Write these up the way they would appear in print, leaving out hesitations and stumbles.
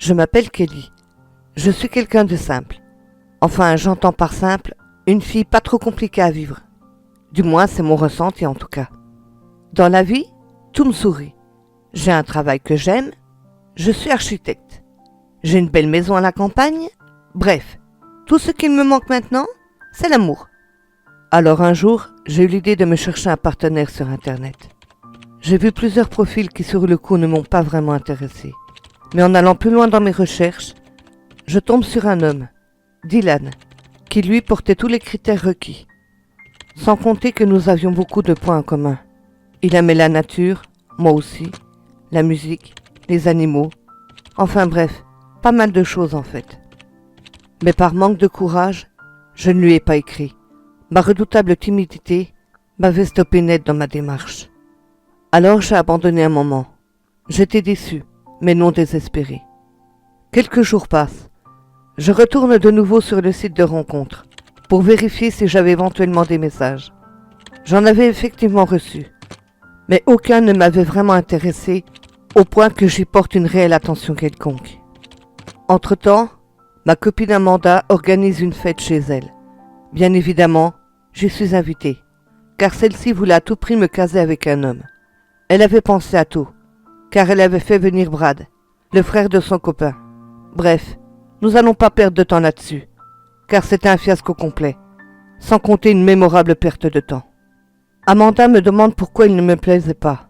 Je m'appelle Kelly. Je suis quelqu'un de simple. Enfin, j'entends par simple, une fille pas trop compliquée à vivre. Du moins, c'est mon ressenti en tout cas. Dans la vie, tout me sourit. J'ai un travail que j'aime. Je suis architecte. J'ai une belle maison à la campagne. Bref, tout ce qu'il me manque maintenant, c'est l'amour. Alors un jour, j'ai eu l'idée de me chercher un partenaire sur Internet. J'ai vu plusieurs profils qui sur le coup ne m'ont pas vraiment intéressé. Mais en allant plus loin dans mes recherches, je tombe sur un homme, Dylan, qui lui portait tous les critères requis. Sans compter que nous avions beaucoup de points en commun. Il aimait la nature, moi aussi, la musique, les animaux, enfin bref, pas mal de choses en fait. Mais par manque de courage, je ne lui ai pas écrit. Ma redoutable timidité m'avait stoppé net dans ma démarche. Alors j'ai abandonné un moment. J'étais déçu, mais non désespéré. Quelques jours passent. Je retourne de nouveau sur le site de rencontre pour vérifier si j'avais éventuellement des messages. J'en avais effectivement reçu, mais aucun ne m'avait vraiment intéressé au point que j'y porte une réelle attention quelconque. Entre-temps, ma copine Amanda organise une fête chez elle. Bien évidemment, j'y suis invitée, car celle-ci voulait à tout prix me caser avec un homme. Elle avait pensé à tout, car elle avait fait venir Brad, le frère de son copain. Bref, nous n'allons pas perdre de temps là-dessus, car c'était un fiasco complet, sans compter une mémorable perte de temps. Amanda me demande pourquoi il ne me plaisait pas.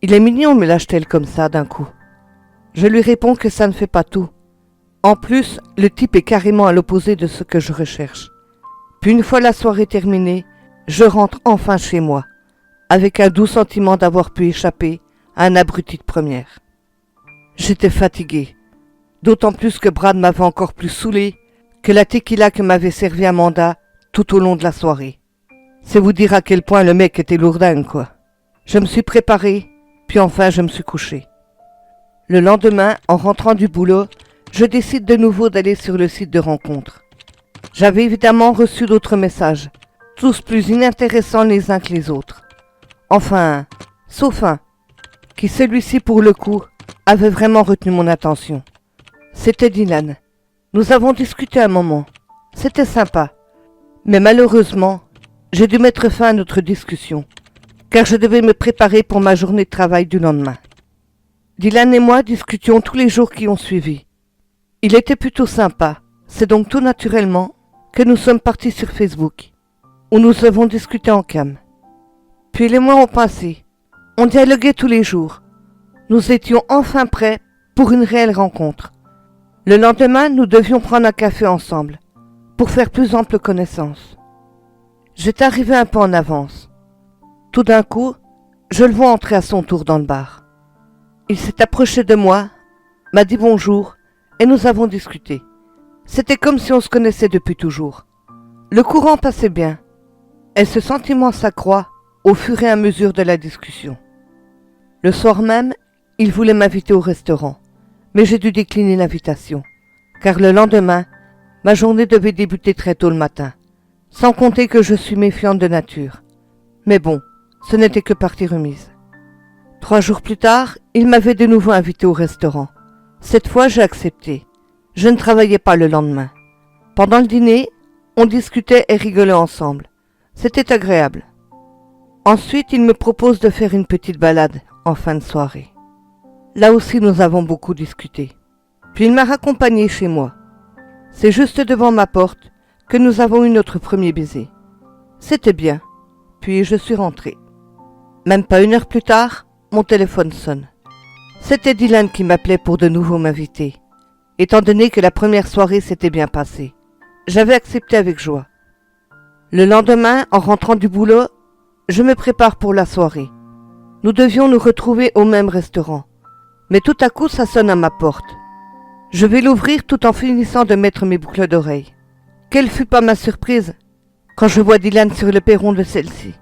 Il est mignon, me lâche-t-elle comme ça d'un coup. Je lui réponds que ça ne fait pas tout. En plus, le type est carrément à l'opposé de ce que je recherche. Puis une fois la soirée terminée, je rentre enfin chez moi, avec un doux sentiment d'avoir pu échapper à un abruti de première. J'étais fatigué, d'autant plus que Brad m'avait encore plus saoulé que la tequila que m'avait servi Amanda tout au long de la soirée. C'est vous dire à quel point le mec était lourdingue, quoi. Je me suis préparé, puis enfin je me suis couché. Le lendemain, en rentrant du boulot, je décide de nouveau d'aller sur le site de rencontre. J'avais évidemment reçu d'autres messages, tous plus inintéressants les uns que les autres. Enfin, sauf un, qui celui-ci pour le coup, avait vraiment retenu mon attention. C'était Dylan. Nous avons discuté un moment. C'était sympa. Mais malheureusement, j'ai dû mettre fin à notre discussion, car je devais me préparer pour ma journée de travail du lendemain. Dylan et moi discutions tous les jours qui ont suivi. Il était plutôt sympa, c'est donc tout naturellement que nous sommes partis sur Facebook, où nous avons discuté en cam. Puis les mois ont passé, on dialoguait tous les jours. Nous étions enfin prêts pour une réelle rencontre. Le lendemain, nous devions prendre un café ensemble, pour faire plus ample connaissance. J'étais arrivé un peu en avance. Tout d'un coup, je le vois entrer à son tour dans le bar. Il s'est approché de moi, m'a dit bonjour, et nous avons discuté. C'était comme si on se connaissait depuis toujours. Le courant passait bien, et ce sentiment s'accroît au fur et à mesure de la discussion. Le soir même, il voulait m'inviter au restaurant, mais j'ai dû décliner l'invitation, car le lendemain, ma journée devait débuter très tôt le matin, sans compter que je suis méfiante de nature. Mais bon, ce n'était que partie remise. 3 jours plus tard, il m'avait de nouveau invité au restaurant. Cette fois, j'ai accepté. Je ne travaillais pas le lendemain. Pendant le dîner, on discutait et rigolait ensemble. C'était agréable. Ensuite, il me propose de faire une petite balade en fin de soirée. Là aussi, nous avons beaucoup discuté. Puis il m'a raccompagné chez moi. C'est juste devant ma porte que nous avons eu notre premier baiser. C'était bien. Puis je suis rentré. Même pas 1 heure plus tard, mon téléphone sonne. C'était Dylan qui m'appelait pour de nouveau m'inviter, étant donné que la première soirée s'était bien passée. J'avais accepté avec joie. Le lendemain, en rentrant du boulot, je me prépare pour la soirée. Nous devions nous retrouver au même restaurant. Mais tout à coup, ça sonne à ma porte. Je vais l'ouvrir tout en finissant de mettre mes boucles d'oreilles. Quelle fut pas ma surprise quand je vois Dylan sur le perron de celle-ci.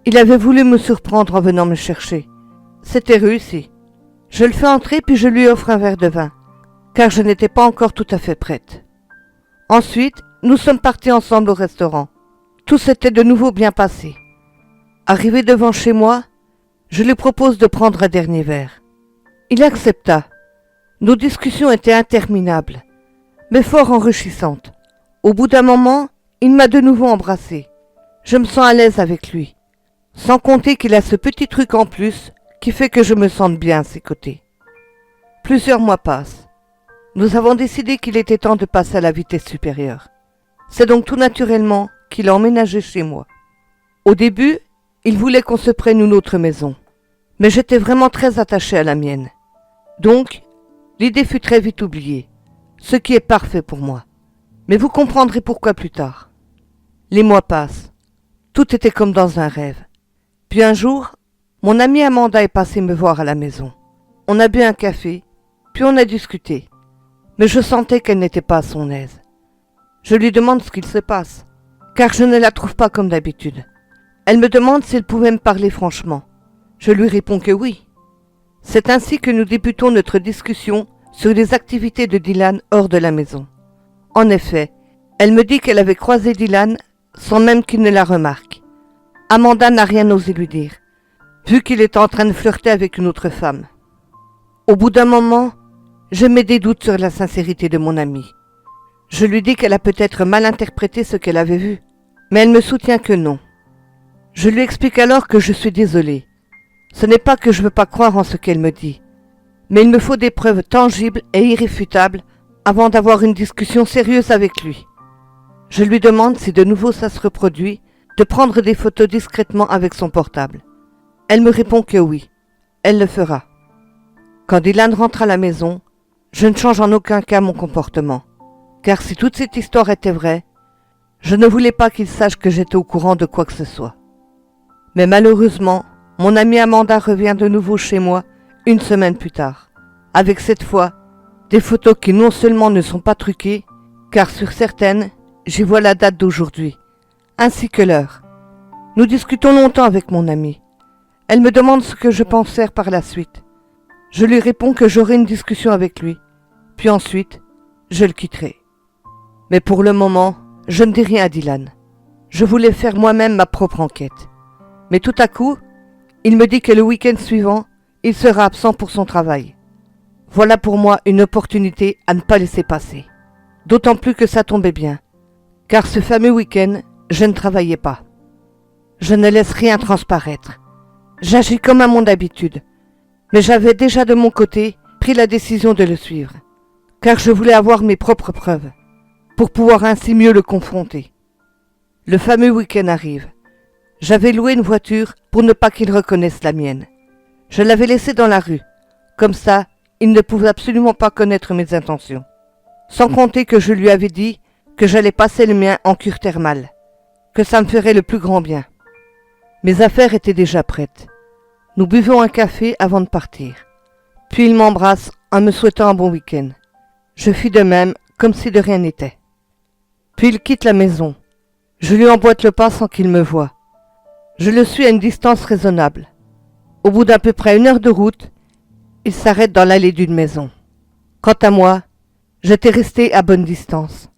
Il avait voulu me surprendre en venant me chercher. C'était réussi. Je le fais entrer puis je lui offre un verre de vin, car je n'étais pas encore tout à fait prête. Ensuite, nous sommes partis ensemble au restaurant. Tout s'était de nouveau bien passé. Arrivé devant chez moi, je lui propose de prendre un dernier verre. Il accepta. Nos discussions étaient interminables, mais fort enrichissantes. Au bout d'un moment, il m'a de nouveau embrassée. Je me sens à l'aise avec lui, sans compter qu'il a ce petit truc en plus qui fait que je me sente bien à ses côtés. Plusieurs mois passent. Nous avons décidé qu'il était temps de passer à la vitesse supérieure. C'est donc tout naturellement qu'il a emménagé chez moi. Au début, il voulait qu'on se prenne une autre maison, mais j'étais vraiment très attachée à la mienne. Donc, l'idée fut très vite oubliée, ce qui est parfait pour moi. Mais vous comprendrez pourquoi plus tard. Les mois passent. Tout était comme dans un rêve. Puis un jour, mon amie Amanda est passée me voir à la maison. On a bu un café, puis on a discuté. Mais je sentais qu'elle n'était pas à son aise. Je lui demande ce qu'il se passe, car je ne la trouve pas comme d'habitude. Elle me demande si elle pouvait me parler franchement. Je lui réponds que oui. C'est ainsi que nous débutons notre discussion sur les activités de Dylan hors de la maison. En effet, elle me dit qu'elle avait croisé Dylan sans même qu'il ne la remarque. Amanda n'a rien osé lui dire, vu qu'il était en train de flirter avec une autre femme. Au bout d'un moment, je mets des doutes sur la sincérité de mon amie. Je lui dis qu'elle a peut-être mal interprété ce qu'elle avait vu, mais elle me soutient que non. Je lui explique alors que je suis désolée. Ce n'est pas que je ne veux pas croire en ce qu'elle me dit, mais il me faut des preuves tangibles et irréfutables avant d'avoir une discussion sérieuse avec lui. Je lui demande si de nouveau ça se reproduit, de prendre des photos discrètement avec son portable. Elle me répond que oui, elle le fera. Quand Dylan rentre à la maison, je ne change en aucun cas mon comportement, car si toute cette histoire était vraie, je ne voulais pas qu'il sache que j'étais au courant de quoi que ce soit. Mais malheureusement, mon amie Amanda revient de nouveau chez moi une semaine plus tard, avec cette fois des photos qui non seulement ne sont pas truquées, car sur certaines, j'y vois la date d'aujourd'hui, ainsi que l'heure. Nous discutons longtemps avec mon amie. Elle me demande ce que je pense faire par la suite. Je lui réponds que j'aurai une discussion avec lui, puis ensuite, je le quitterai. Mais pour le moment, je ne dis rien à Dylan. Je voulais faire moi-même ma propre enquête. Mais tout à coup, il me dit que le week-end suivant, il sera absent pour son travail. Voilà pour moi une opportunité à ne pas laisser passer. D'autant plus que ça tombait bien, car ce fameux week-end, je ne travaillais pas. Je ne laisse rien transparaître. J'agis comme à mon habitude, mais j'avais déjà de mon côté pris la décision de le suivre, car je voulais avoir mes propres preuves, pour pouvoir ainsi mieux le confronter. Le fameux week-end arrive. J'avais loué une voiture pour ne pas qu'il reconnaisse la mienne. Je l'avais laissée dans la rue. Comme ça, il ne pouvait absolument pas connaître mes intentions. Sans compter que je lui avais dit que j'allais passer le mien en cure thermale, que ça me ferait le plus grand bien. Mes affaires étaient déjà prêtes. Nous buvons un café avant de partir. Puis il m'embrasse en me souhaitant un bon week-end. Je fis de même, comme si de rien n'était. Puis il quitte la maison. Je lui emboîte le pas sans qu'il me voie. Je le suis à une distance raisonnable. Au bout d'à peu près 1 heure de route, il s'arrête dans l'allée d'une maison. Quant à moi, j'étais resté à bonne distance.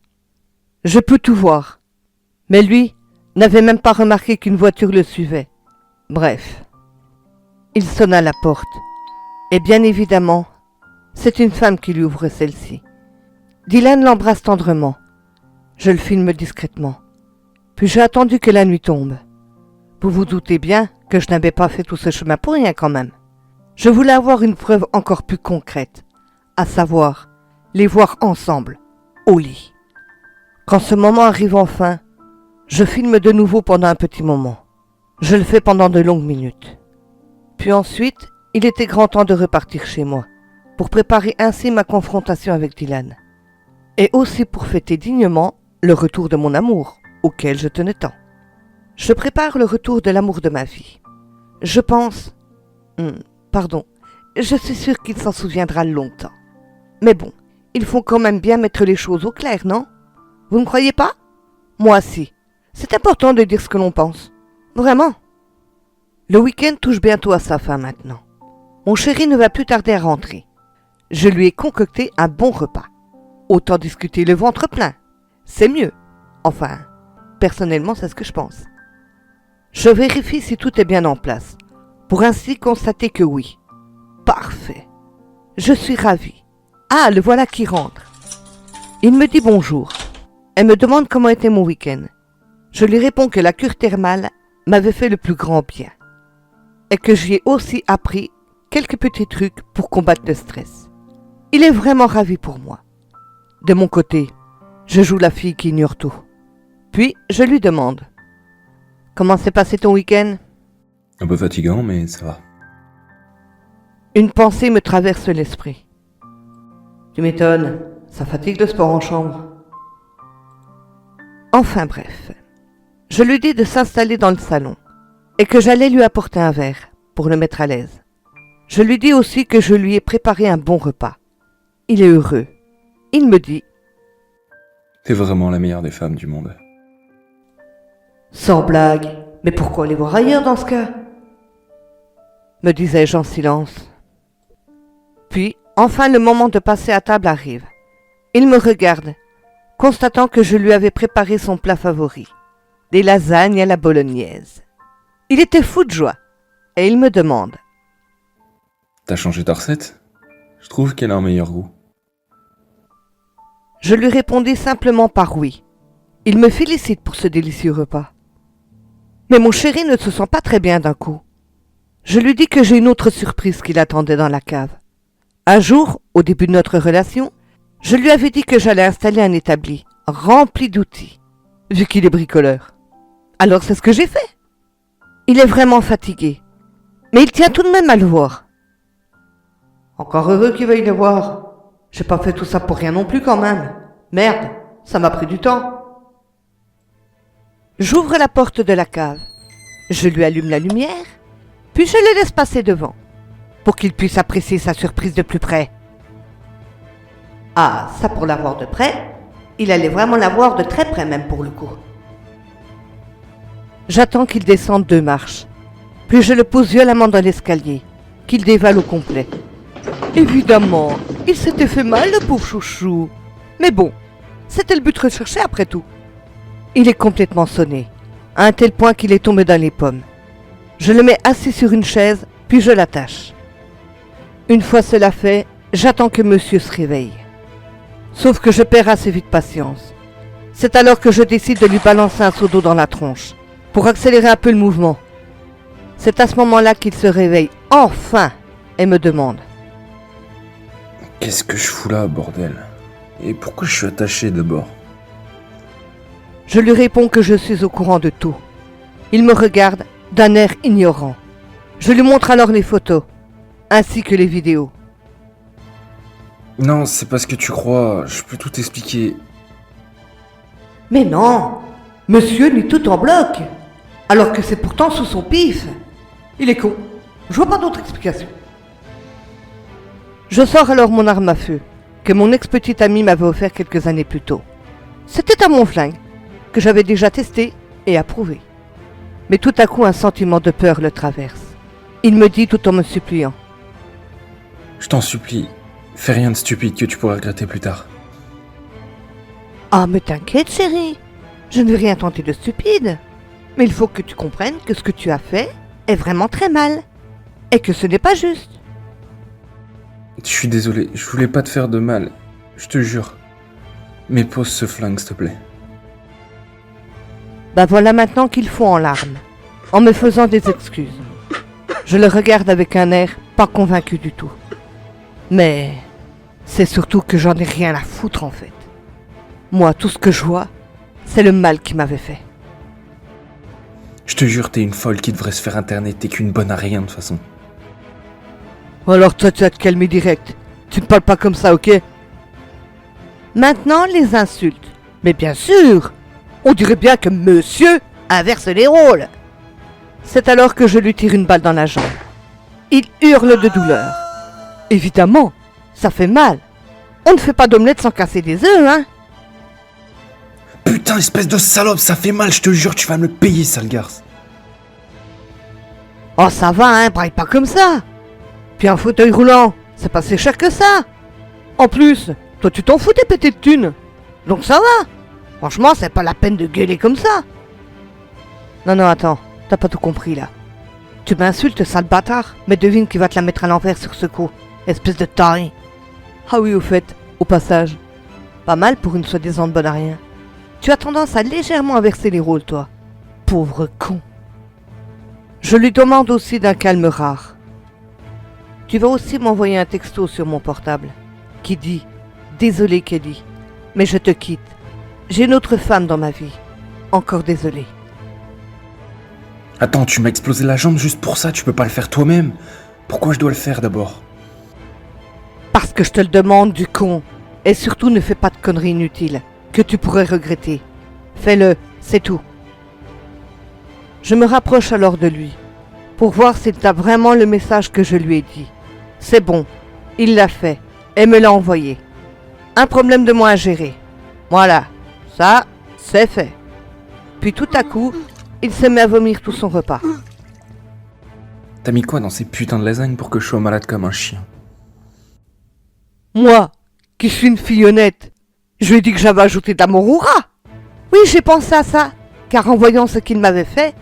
Je peux tout voir, mais lui n'avait même pas remarqué qu'une voiture le suivait. Bref, il sonne à la porte, et bien évidemment, c'est une femme qui lui ouvre celle-ci. Dylan l'embrasse tendrement. Je le filme discrètement. Puis j'ai attendu que la nuit tombe. Vous vous doutez bien que je n'avais pas fait tout ce chemin pour rien quand même. Je voulais avoir une preuve encore plus concrète, à savoir les voir ensemble, au lit. Quand ce moment arrive enfin, je filme de nouveau pendant un petit moment. Je le fais pendant de longues minutes. Puis ensuite, il était grand temps de repartir chez moi, pour préparer ainsi ma confrontation avec Dylan. Et aussi pour fêter dignement le retour de mon amour, auquel je tenais tant. Je prépare le retour de l'amour de ma vie. Je pense... je suis sûre qu'il s'en souviendra longtemps. Mais bon, il faut quand même bien mettre les choses au clair, non? Vous ne croyez pas? Moi si. C'est important de dire ce que l'on pense. Vraiment. Le week-end touche bientôt à sa fin maintenant. Mon chéri ne va plus tarder à rentrer. Je lui ai concocté un bon repas. Autant discuter le ventre plein. C'est mieux. Enfin, personnellement, c'est ce que je pense. Je vérifie si tout est bien en place, pour ainsi constater que oui. Parfait. Je suis ravie. Ah, le voilà qui rentre. Il me dit bonjour. Elle me demande comment était mon week-end. Je lui réponds que la cure thermale m'avait fait le plus grand bien. Et que j'y ai aussi appris quelques petits trucs pour combattre le stress. Il est vraiment ravi pour moi. De mon côté, je joue la fille qui ignore tout. Puis, je lui demande « Comment s'est passé ton week-end » Un peu fatigant, mais ça va. Une pensée me traverse l'esprit. Tu m'étonnes, ça fatigue le sport en chambre. Enfin bref, je lui dis de s'installer dans le salon et que j'allais lui apporter un verre pour le mettre à l'aise. Je lui dis aussi que je lui ai préparé un bon repas. Il est heureux. Il me dit « T'es vraiment la meilleure des femmes du monde. » Sans blague, mais pourquoi aller voir ailleurs dans ce cas ? Me disais-je en silence. Puis, enfin le moment de passer à table arrive. Il me regarde, constatant que je lui avais préparé son plat favori, des lasagnes à la bolognaise. Il était fou de joie, et il me demande « T'as changé ta recette ? Je trouve qu'elle a un meilleur goût. » Je lui répondis simplement par oui. Il me félicite pour ce délicieux repas. Mais mon chéri ne se sent pas très bien d'un coup. Je lui dis que j'ai une autre surprise qui l'attendait dans la cave. Un jour, au début de notre relation, je lui avais dit que j'allais installer un établi rempli d'outils, vu qu'il est bricoleur. Alors c'est ce que j'ai fait. Il est vraiment fatigué, mais il tient tout de même à le voir. Encore heureux qu'il veuille le voir. J'ai pas fait tout ça pour rien non plus quand même. Merde, ça m'a pris du temps. J'ouvre la porte de la cave. Je lui allume la lumière, puis je le laisse passer devant, pour qu'il puisse apprécier sa surprise de plus près. Ah, ça pour la voir de près, il allait vraiment la voir de très près même pour le coup. J'attends qu'il descende 2 marches, puis je le pose violemment dans l'escalier, qu'il dévale au complet. Évidemment, il s'était fait mal le pauvre chouchou. Mais bon, c'était le but recherché après tout. Il est complètement sonné, à un tel point qu'il est tombé dans les pommes. Je le mets assis sur une chaise, puis je l'attache. Une fois cela fait, j'attends que monsieur se réveille. Sauf que je perds assez vite patience. C'est alors que je décide de lui balancer un seau d'eau dans la tronche, pour accélérer un peu le mouvement. C'est à ce moment-là qu'il se réveille enfin et me demande « Qu'est-ce que je fous là, bordel ? Et pourquoi je suis attaché d'abord ?» Je lui réponds que je suis au courant de tout. Il me regarde d'un air ignorant. Je lui montre alors les photos, ainsi que les vidéos. « Non, c'est parce que tu crois, je peux tout expliquer. » Mais non, monsieur nie tout en bloc, alors que c'est pourtant sous son pif. Il est con, je vois pas d'autre explication. Je sors alors mon arme à feu, que mon ex-petite amie m'avait offert quelques années plus tôt. C'était un mon flingue, que j'avais déjà testé et approuvé. Mais tout à coup un sentiment de peur le traverse. Il me dit tout en me suppliant « Je t'en supplie, fais rien de stupide que tu pourras regretter plus tard. » Ah mais t'inquiète chérie, je ne vais rien tenter de stupide. Mais il faut que tu comprennes que ce que tu as fait est vraiment très mal. Et que ce n'est pas juste. Je suis désolé, je voulais pas te faire de mal, je te jure. Mais pose ce flingue, s'il te plaît. Bah voilà maintenant qu'il fond en larmes, en me faisant des excuses. Je le regarde avec un air pas convaincu du tout. Mais c'est surtout que j'en ai rien à foutre en fait. Moi, tout ce que je vois, c'est le mal qu'il m'avait fait. Je te jure, t'es une folle qui devrait se faire interner, t'es qu'une bonne à rien de toute façon. Alors toi, tu vas te calmer direct. Tu ne parles pas comme ça, ok ? Maintenant, les insultes. Mais bien sûr, on dirait bien que monsieur inverse les rôles. C'est alors que je lui tire une balle dans la jambe. Il hurle de douleur. Évidemment, ça fait mal. On ne fait pas d'omelette sans casser des œufs, hein ? Putain, espèce de salope, ça fait mal, je te jure, tu vas me le payer, sale garce. Oh, ça va, hein, braille pas comme ça. Puis un fauteuil roulant, c'est pas si cher que ça. En plus, toi tu t'en fous des pétés de thunes. Donc ça va. Franchement, c'est pas la peine de gueuler comme ça. Non, attends, t'as pas tout compris là. Tu m'insultes, sale bâtard, mais devine qui va te la mettre à l'envers sur ce coup. Espèce de taré. Ah oui, au fait, au passage. Pas mal pour une soi-disant bonne à rien. Tu as tendance à légèrement inverser les rôles, toi. Pauvre con. Je lui demande aussi d'un calme rare. Tu vas aussi m'envoyer un texto sur mon portable qui dit « Désolé Kelly, mais je te quitte. J'ai une autre femme dans ma vie. Encore désolé. » Attends, tu m'as explosé la jambe juste pour ça, tu peux pas le faire toi-même. Pourquoi je dois le faire d'abord? Parce que je te le demande, du con. Et surtout, ne fais pas de conneries inutiles que tu pourrais regretter. Fais-le, c'est tout. Je me rapproche alors de lui pour voir s'il a vraiment le message que je lui ai dit. C'est bon, il l'a fait et me l'a envoyé. Un problème de moins à gérer. Voilà, ça, c'est fait. Puis tout à coup, il se met à vomir tout son repas. T'as mis quoi dans ces putains de lasagnes pour que je sois malade comme un chien? Moi, qui suis une fille honnête, je lui ai dit que j'avais ajouté d'amour au rat. Oui, j'ai pensé à ça, car en voyant ce qu'il m'avait fait,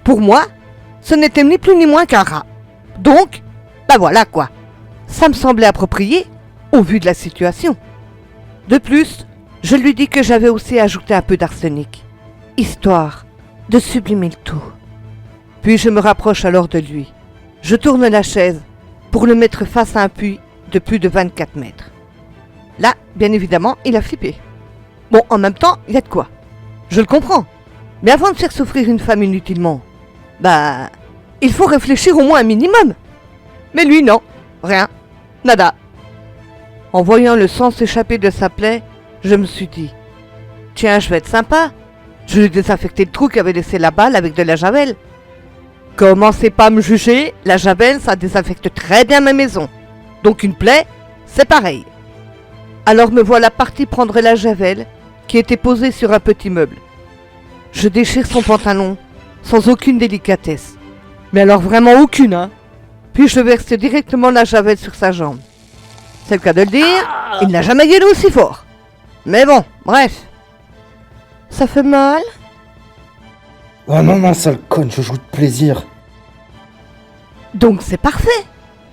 pour moi, ce n'était ni plus ni moins qu'un rat. Donc, ben voilà quoi. Ça me semblait approprié au vu de la situation. De plus, je lui dis que j'avais aussi ajouté un peu d'arsenic, histoire de sublimer le tout. Puis je me rapproche alors de lui. Je tourne la chaise pour le mettre face à un puits de plus de 24 mètres. Là, bien évidemment, il a flippé. Bon, en même temps, il y a de quoi. Je le comprends. Mais avant de faire souffrir une femme inutilement, il faut réfléchir au moins un minimum. Mais lui, non. Rien. Nada. En voyant le sang s'échapper de sa plaie, je me suis dit, tiens, je vais être sympa. Je lui ai désinfecté le trou qu'avait laissé la balle avec de la javel. Commencez pas à me juger, la javel, ça désinfecte très bien ma maison. Donc une plaie, c'est pareil. Alors me voilà parti prendre la javel qui était posée sur un petit meuble. Je déchire son pantalon, sans aucune délicatesse. Mais alors vraiment aucune, hein. Puis je verse directement la javel sur sa jambe. C'est le cas de le dire, il n'a jamais gueulé aussi fort. Mais bon, bref. Ça fait mal? Oh non, sale conne, je joue de plaisir. Donc c'est parfait.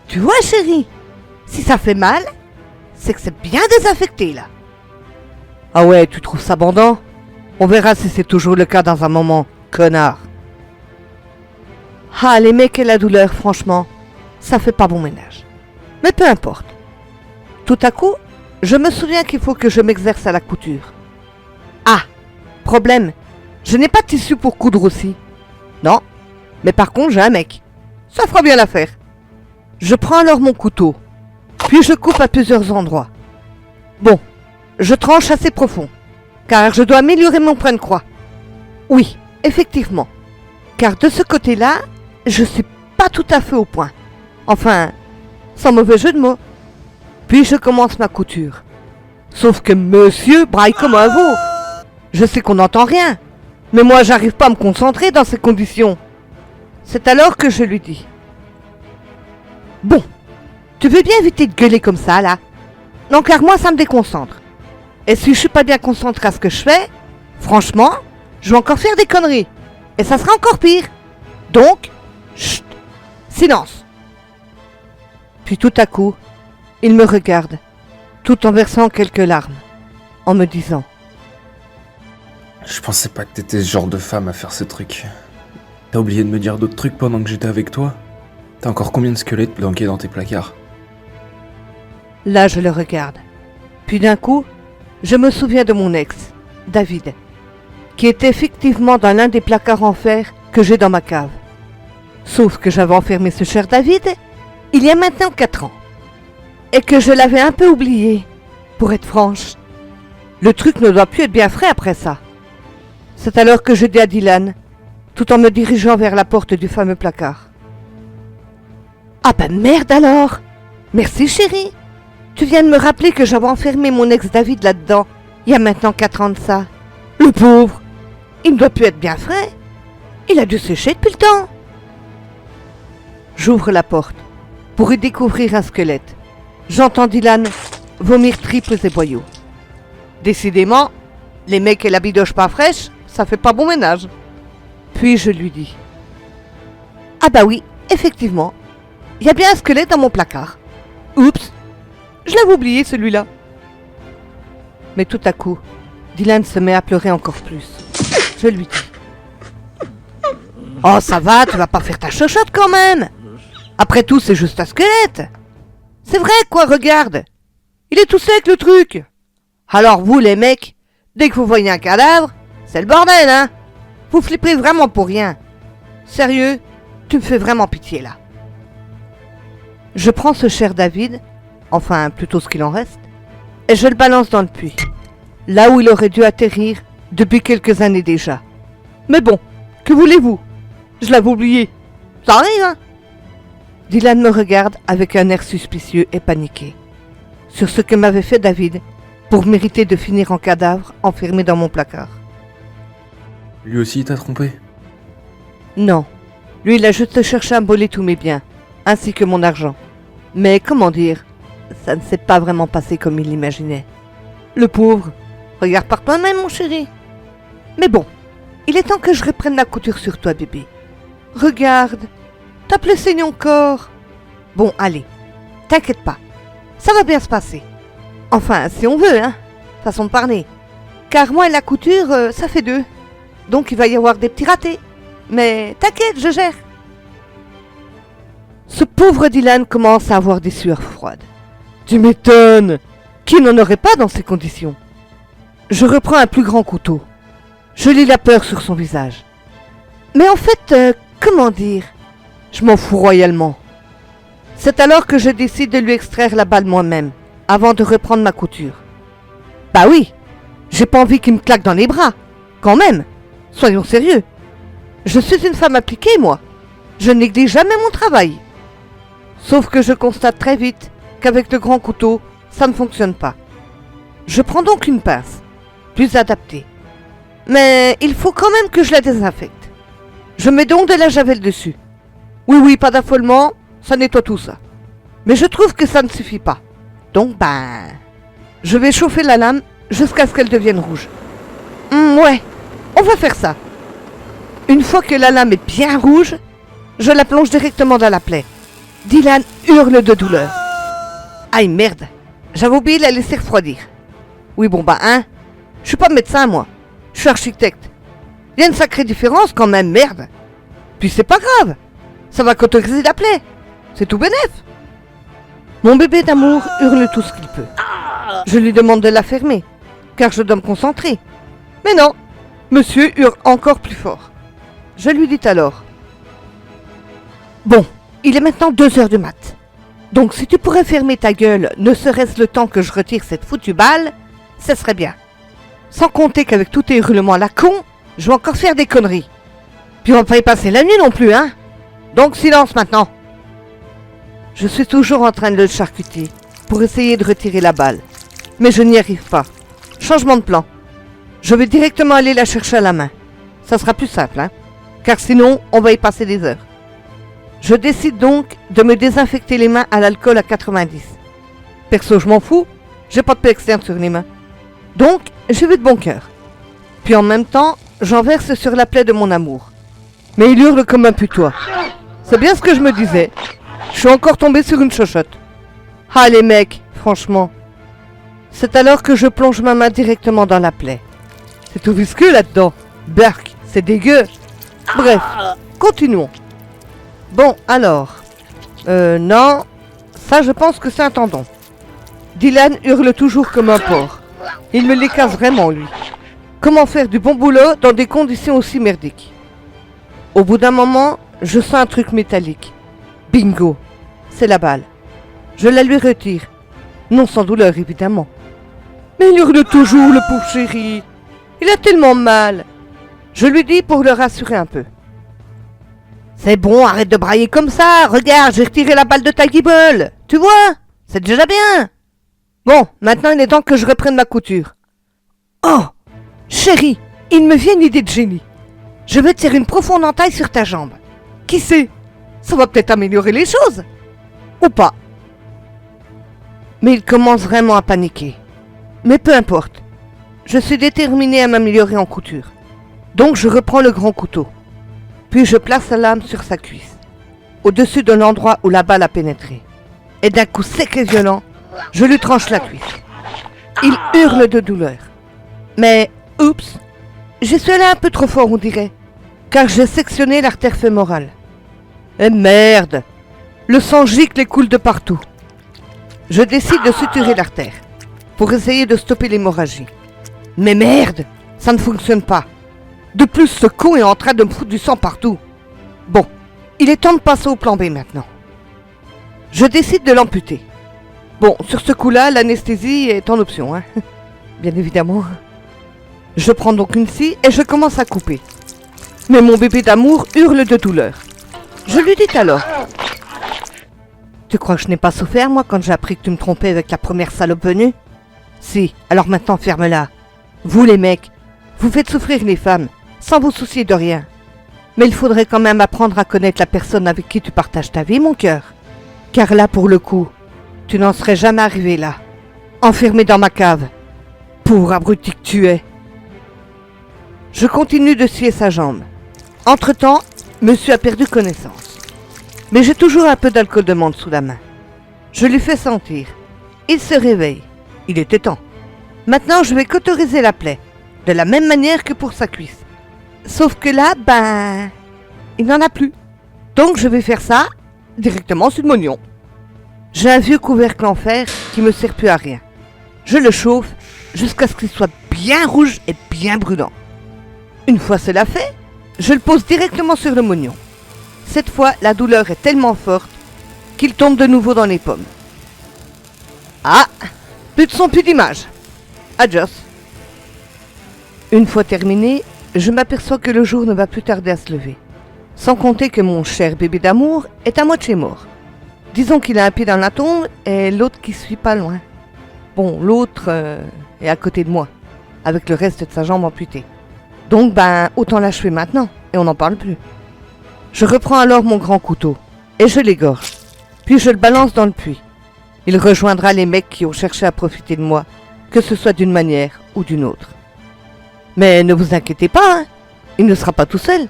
Tu vois, chérie, si ça fait mal, c'est que c'est bien désinfecté, là. Ah ouais, tu trouves ça bandant? On verra si c'est toujours le cas dans un moment, connard. Ah, les mecs et la douleur, franchement, ça fait pas bon ménage. Mais peu importe. Tout à coup, je me souviens qu'il faut que je m'exerce à la couture. Ah, problème, je n'ai pas de tissu pour coudre aussi. Non, mais par contre j'ai un mec. Ça fera bien l'affaire. Je prends alors mon couteau, puis je coupe à plusieurs endroits. Bon, je tranche assez profond, car je dois améliorer mon point de croix. Oui, effectivement, car de ce côté-là, je suis pas tout à fait au point. Enfin, sans mauvais jeu de mots. Puis je commence ma couture. Sauf que monsieur braille comme un veau. Je sais qu'on n'entend rien, mais moi j'arrive pas à me concentrer dans ces conditions. C'est alors que je lui dis: bon, tu veux bien éviter de gueuler comme ça là? Non, car moi ça me déconcentre. Et si je suis pas bien concentré à ce que je fais, franchement, je vais encore faire des conneries. Et ça sera encore pire. Donc, chut, silence. Puis tout à coup, il me regarde, tout en versant quelques larmes, en me disant: Je pensais pas que t'étais ce genre de femme à faire ce truc. T'as oublié de me dire d'autres trucs pendant que j'étais avec toi? T'as encore combien de squelettes planqués dans tes placards? Là, je le regarde. Puis d'un coup, je me souviens de mon ex, David, qui était effectivement dans l'un des placards en fer que j'ai dans ma cave. Sauf que j'avais enfermé ce cher David il y a maintenant 4 ans. Et que je l'avais un peu oublié, pour être franche. Le truc ne doit plus être bien frais après ça. C'est alors que je dis à Dylan, tout en me dirigeant vers la porte du fameux placard: ah ben merde alors! Merci chérie! Tu viens de me rappeler que j'avais enfermé mon ex-David là-dedans, il y a maintenant 4 ans de ça. Le pauvre! Il ne doit plus être bien frais. Il a dû sécher depuis le temps. J'ouvre la porte pour y découvrir un squelette. J'entends Dylan vomir triples et boyaux. Décidément, les mecs et la bidoche pas fraîche, ça fait pas bon ménage. Puis je lui dis: ah bah oui, effectivement, il y a bien un squelette dans mon placard. Oups, Je l'avais oublié celui-là. Mais tout à coup, Dylan se met à pleurer encore plus. Je lui dis. Oh ça va, tu vas pas faire ta chochotte quand même. Après tout, c'est juste un squelette. C'est vrai quoi, regarde. Il est tout sec le truc. Alors vous les mecs, dès que vous voyez un cadavre, c'est le bordel hein. Vous flippez vraiment pour rien. Sérieux, tu me fais vraiment pitié là. Je prends ce cher David, enfin plutôt ce qu'il en reste, et je le balance dans le puits, là où il aurait dû atterrir depuis quelques années déjà. Mais bon, que voulez-vous? Je l'avais oublié. Ça arrive hein. Dylan me regarde avec un air suspicieux et paniqué sur ce que m'avait fait David pour mériter de finir en cadavre enfermé dans mon placard. Lui aussi t'a trompé? Non, lui il a juste cherché à me voler tous mes biens, ainsi que mon argent. Mais comment dire, ça ne s'est pas vraiment passé comme il l'imaginait. Le pauvre, regarde par toi-même mon chéri. Mais bon, il est temps que je reprenne la couture sur toi bébé. Regarde, t'as plus saigné encore. Bon allez, t'inquiète pas, ça va bien se passer. Enfin, si on veut, hein, façon de parler. Car moi et la couture, ça fait deux. Donc il va y avoir des petits ratés. Mais t'inquiète, je gère. Ce pauvre Dylan commence à avoir des sueurs froides. Tu m'étonnes. Qui n'en aurait pas dans ces conditions? Je reprends un plus grand couteau. Je lis la peur sur son visage. Mais en fait, comment dire? Je m'en fous royalement. C'est alors que je décide de lui extraire la balle moi-même, avant de reprendre ma couture. Bah oui, j'ai pas envie qu'il me claque dans les bras. Quand même, soyons sérieux. Je suis une femme appliquée, moi. Je ne néglige jamais mon travail. Sauf que je constate très vite qu'avec le grand couteau, ça ne fonctionne pas. Je prends donc une pince, plus adaptée. Mais il faut quand même que je la désinfecte. Je mets donc de la javel dessus. Oui, pas d'affolement, ça nettoie tout ça. Mais je trouve que ça ne suffit pas. Donc, je vais chauffer la lame jusqu'à ce qu'elle devienne rouge. Ouais, on va faire ça. Une fois que la lame est bien rouge, je la plonge directement dans la plaie. Dylan hurle de douleur. Aïe merde, j'avais oublié de la laisser refroidir. Oui je suis pas médecin moi, je suis architecte. Il y a une sacrée différence quand même, merde. Puis c'est pas grave, ça va cauteriser la plaie, c'est tout bénef. Mon bébé d'amour hurle tout ce qu'il peut. Je lui demande de la fermer, car je dois me concentrer. Mais non, monsieur hurle encore plus fort. Je lui dis alors. Bon, il est maintenant 2h du mat. Donc si tu pourrais fermer ta gueule, ne serait-ce le temps que je retire cette foutue balle, ce serait bien. Sans compter qu'avec tous tes hurlements à la con, je vais encore faire des conneries. Puis on va pas y passer la nuit non plus, hein. Donc silence maintenant. Je suis toujours en train de le charcuter pour essayer de retirer la balle. Mais je n'y arrive pas. Changement de plan. Je vais directement aller la chercher à la main. Ça sera plus simple, hein. Car sinon, on va y passer des heures. Je décide donc de me désinfecter les mains à l'alcool à 90. Perso, je m'en fous, j'ai pas de paix externe sur les mains. Donc, je vais de bon cœur. Puis en même temps, j'en verse sur la plaie de mon amour. Mais il hurle comme un putois. C'est bien ce que je me disais. Je suis encore tombé sur une chochotte. Ah les mecs, franchement. C'est alors que je plonge ma main directement dans la plaie. C'est tout visqueux là-dedans. Berk, c'est dégueu. Bref, continuons. Bon, alors. Non. Ça, je pense que c'est un tendon. Dylan hurle toujours comme un porc. Il me les casse vraiment, lui. Comment faire du bon boulot dans des conditions aussi merdiques? Au bout d'un moment, je sens un truc métallique. Bingo. C'est la balle. Je la lui retire. Non sans douleur, évidemment. Mais il hurle toujours, le pauvre chéri. Il a tellement mal. Je lui dis pour le rassurer un peu. C'est bon, arrête de brailler comme ça. Regarde, j'ai retiré la balle de ta guibole. Tu vois? C'est déjà bien. Bon, maintenant il est temps que je reprenne ma couture. Oh, chérie, il me vient une idée de génie. Je vais tirer une profonde entaille sur ta jambe. Qui sait? Ça va peut-être améliorer les choses. Ou pas. Mais il commence vraiment à paniquer. Mais peu importe. Je suis déterminée à m'améliorer en couture. Donc je reprends le grand couteau. Puis je place la lame sur sa cuisse, au-dessus de l'endroit où la balle a pénétré. Et d'un coup sec et violent, Je lui tranche la cuisse. Il hurle de douleur. Mais, oups, j'y suis allé un peu trop fort, on dirait, car j'ai sectionné l'artère fémorale. Et merde! Le sang gicle et coule de partout. Je décide de suturer l'artère, pour essayer de stopper l'hémorragie. Mais merde! Ça ne fonctionne pas. De plus, ce con est en train de me foutre du sang partout. Bon, il est temps de passer au plan B maintenant. Je décide de l'amputer. Bon, sur ce coup-là, l'anesthésie est en option, hein. Bien évidemment. Je prends donc une scie et je commence à couper. Mais mon bébé d'amour hurle de douleur. Je lui dis alors: tu crois que je n'ai pas souffert, moi, quand j'ai appris que tu me trompais avec la première salope venue? Si, alors maintenant ferme-la. Vous les mecs, vous faites souffrir les femmes, sans vous soucier de rien. Mais il faudrait quand même apprendre à connaître la personne avec qui tu partages ta vie, mon cœur. Car là, pour le coup, tu n'en serais jamais arrivé là, enfermé dans ma cave. Pauvre abruti que tu es. Je continue de scier sa jambe. Entre-temps, monsieur a perdu connaissance. Mais j'ai toujours un peu d'alcool de menthe sous la main. Je lui fais sentir. Il se réveille. Il était temps. Maintenant, je vais cauteriser la plaie, de la même manière que pour sa cuisse. Sauf que là, il n'en a plus. Donc je vais faire ça directement sur le moignon. J'ai un vieux couvercle en fer qui me sert plus à rien. Je le chauffe jusqu'à ce qu'il soit bien rouge et bien brûlant. Une fois cela fait, je le pose directement sur le moignon. Cette fois, la douleur est tellement forte qu'il tombe de nouveau dans les pommes. Ah, plus de son, plus d'image. Adios. Une fois terminé, je m'aperçois que le jour ne va plus tarder à se lever. Sans compter que mon cher bébé d'amour est à moitié mort. Disons qu'il a un pied dans la tombe et l'autre qui suit pas loin. Bon, l'autre est à côté de moi, avec le reste de sa jambe amputée. Donc autant l'achever maintenant, et on n'en parle plus. Je reprends alors mon grand couteau, et je l'égorge. Puis je le balance dans le puits. Il rejoindra les mecs qui ont cherché à profiter de moi, que ce soit d'une manière ou d'une autre. Mais ne vous inquiétez pas, hein, il ne sera pas tout seul,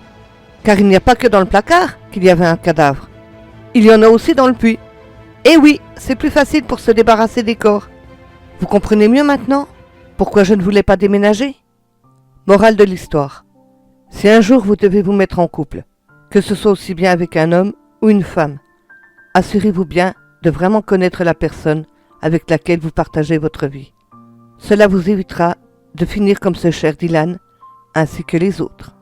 car il n'y a pas que dans le placard qu'il y avait un cadavre. Il y en a aussi dans le puits. Et oui, c'est plus facile pour se débarrasser des corps. Vous comprenez mieux maintenant pourquoi je ne voulais pas déménager? Morale de l'histoire. Si un jour vous devez vous mettre en couple, que ce soit aussi bien avec un homme ou une femme, assurez-vous bien de vraiment connaître la personne avec laquelle vous partagez votre vie. Cela vous évitera de finir comme ce cher Dylan, ainsi que les autres.